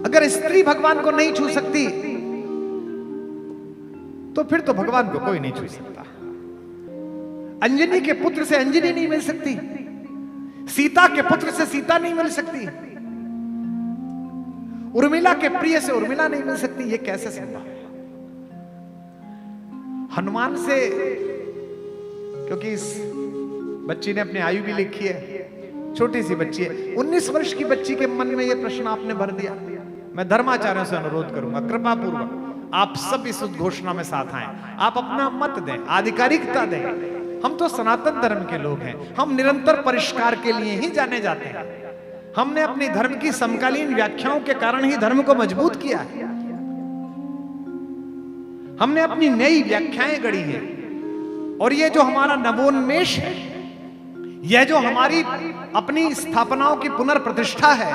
अगर स्त्री भगवान को नहीं छू सकती तो फिर तो भगवान को कोई नहीं छू सकता। अंजनी के पुत्र से अंजनी नहीं मिल सकती, सीता के पुत्र से सीता नहीं मिल सकती, उर्मिला के प्रिय से उर्मिला नहीं मिल सकती। ये कैसे संभव है? हनुमान से, क्योंकि इस बच्ची ने अपनी आयु भी लिखी है, छोटी सी बच्ची है, 19 वर्ष की बच्ची के मन में यह प्रश्न आपने भर दिया। मैं धर्माचार्यों से अनुरोध करूंगा, कृपा पूर्वक आप सब इस उद्घोषणा में साथ आए, आप अपना मत दें, आधिकारिकता दें। हम तो सनातन धर्म के लोग हैं, हम निरंतर परिष्कार के लिए ही जाने जाते हैं। हमने अपनी धर्म की समकालीन व्याख्याओं के कारण ही धर्म को मजबूत किया है। हमने अपनी नई व्याख्याएं गढ़ी हैं, और ये जो हमारा नवोन्मेष है, यह जो हमारी अपनी स्थापनाओं की पुनर्प्रतिष्ठा है,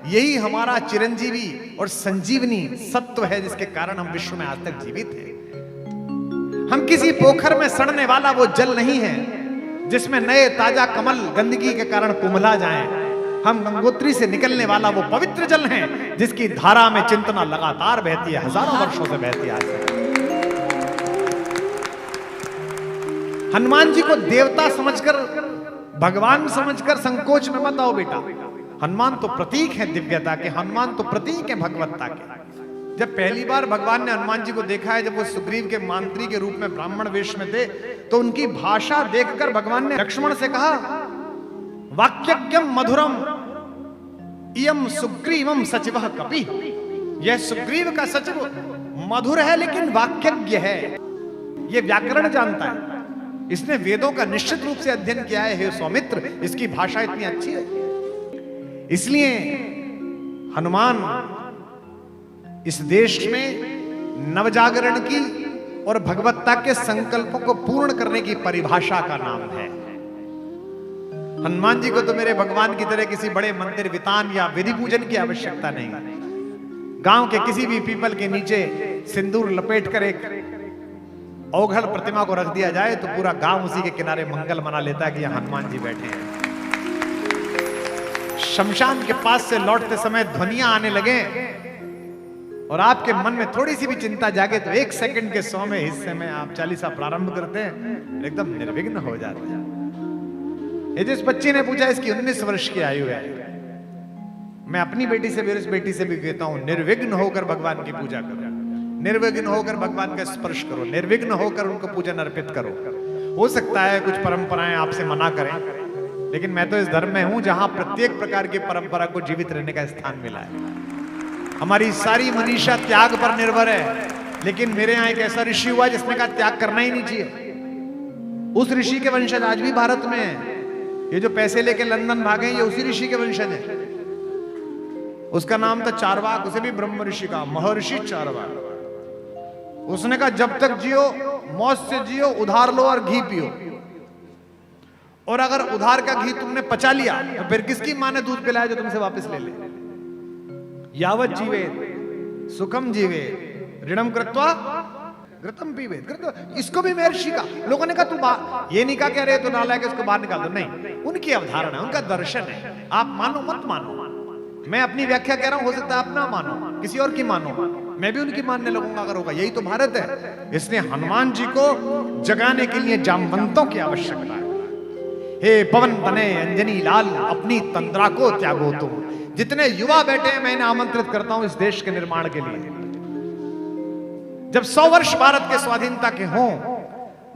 यही हमारा चिरंजीवी और संजीवनी सत्व है, जिसके कारण हम विश्व में आज तक जीवित हैं। हम किसी पोखर में सड़ने वाला वो जल नहीं है जिसमें नए ताजा कमल गंदगी के कारण कुम्हला जाएं। हम गंगोत्री से निकलने वाला वो पवित्र जल है जिसकी धारा में चिंतना लगातार बहती है, हजारों वर्षों से बहती है। हनुमान जी को देवता समझकर, भगवान समझकर संकोच में मत आओ बेटा। हनुमान तो प्रतीक है दिव्यता के, हनुमान तो प्रतीक है भगवत्ता के। जब पहली बार भगवान ने हनुमान जी को देखा है, जब वो सुग्रीव के मंत्री के रूप में ब्राह्मण वेश में थे, तो उनकी भाषा देखकर भगवान ने लक्ष्मण से कहा, वाक्यज्ञम मधुरम इयम सुग्रीवम सचिवः कपि। यह सुग्रीव का सचिव मधुर है लेकिन वाक्यज्ञ है, यह व्याकरण जानता है, इसने वेदों का निश्चित रूप से अध्ययन किया है। हे सौमित्र, इसकी भाषा इतनी अच्छी है। इसलिए हनुमान इस देश में नवजागरण की और भगवत्ता के संकल्पों को पूर्ण करने की परिभाषा का नाम है। हनुमान जी को तो मेरे भगवान की तरह किसी बड़े मंदिर वितान या विधि पूजन की आवश्यकता नहीं। गांव के किसी भी पीपल के नीचे सिंदूर लपेटकर एक अवघड़ प्रतिमा को रख दिया जाए तो पूरा गांव उसी के किनारे मंगल मना लेता है कि यहां हनुमान जी बैठे हैं। शमशान के पास से लौटते समय ध्वनियां आने लगे और आपके मन में थोड़ी सी भी चिंता जागे तो 1 सेकंड के 100वें हिस्से में आप चालीसा प्रारंभ करते हैं, एकदम निर्विघ्न हो जाते हैं। ये जिस बच्ची ने पूछा, इसकी 19 वर्ष की आयु है। मैं अपनी बेटी से भी, इस बेटी से भी कहता हूं, निर्विघ्न होकर भगवान की पूजा करो, निर्विघ्न होकर भगवान का स्पर्श करो, निर्विघ्न होकर उनको पूजन अर्पित करो। हो सकता है कुछ परंपराएं आपसे मना करें, लेकिन मैं तो इस धर्म में हूं जहां प्रत्येक प्रकार की परंपरा को जीवित रहने का स्थान मिला है। हमारी सारी मनीषा त्याग पर निर्भर है, लेकिन मेरे यहाँ एक ऐसा ऋषि हुआ जिसने कहा त्याग करना ही नहीं चाहिए। उस ऋषि के वंशज आज भी भारत में है। ये जो पैसे लेके लंदन भागे, ये उसी ऋषि के वंशज है। उसका नाम था चारवाक, उसे भी ब्रह्म ऋषि का, महर्षि चारवाक। उसने कहा जब तक जियो मौज से जियो, उधार लो और घी पियो, और अगर उधार का घी तुमने पचा लिया तो फिर किसकी माँ ने दूध पिलाया जो तुमसे वापस ले ले। यावत जीवे सुखम जीवे ऋणम कृत्वा घृतम पीवेत। इसको भी महर्षि का, लोगों ने कहा तू ये नहीं कहा कि अरे तो नालायक है, इसको बाहर निकाल दो, नहीं, उनकी अवधारणा, उनका दर्शन है। आप मानो मत मानो, मैं अपनी व्याख्या कह रहा हूं, हो सकता है आप ना मानो, किसी और की मानो, मैं भी उनकी मानने लगूंगा अगर होगा। यही तो भारत है। इसलिए हनुमान जी को जगाने के लिए जामवंतों की आवश्यकता है। हे पवन बने अंजनी लाल, अपनी तंद्रा को त्यागो तुम। जितने युवा बैठे हैं मैं इन्हें आमंत्रित करता हूं इस देश के निर्माण के लिए। जब 100 वर्ष भारत के स्वाधीनता के हों,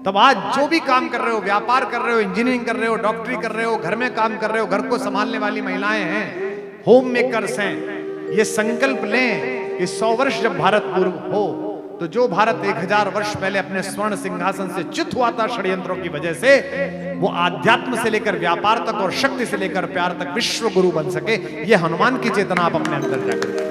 तब आज जो भी काम कर रहे हो, व्यापार कर रहे हो, इंजीनियरिंग कर रहे हो, डॉक्टरी कर रहे हो, घर में काम कर रहे हो, घर को संभालने वाली महिलाएं हैं, होम मेकर्स हैं, ये संकल्प लें कि 100 वर्ष जब भारत पूर्व हो, तो जो भारत 1000 वर्ष पहले अपने स्वर्ण सिंहासन से च्युत हुआ था षड्यंत्रों की वजह से, वो आध्यात्म से लेकर व्यापार तक और शक्ति से लेकर प्यार तक विश्व गुरु बन सके। ये हनुमान की चेतना आप अपने अंदर जाकर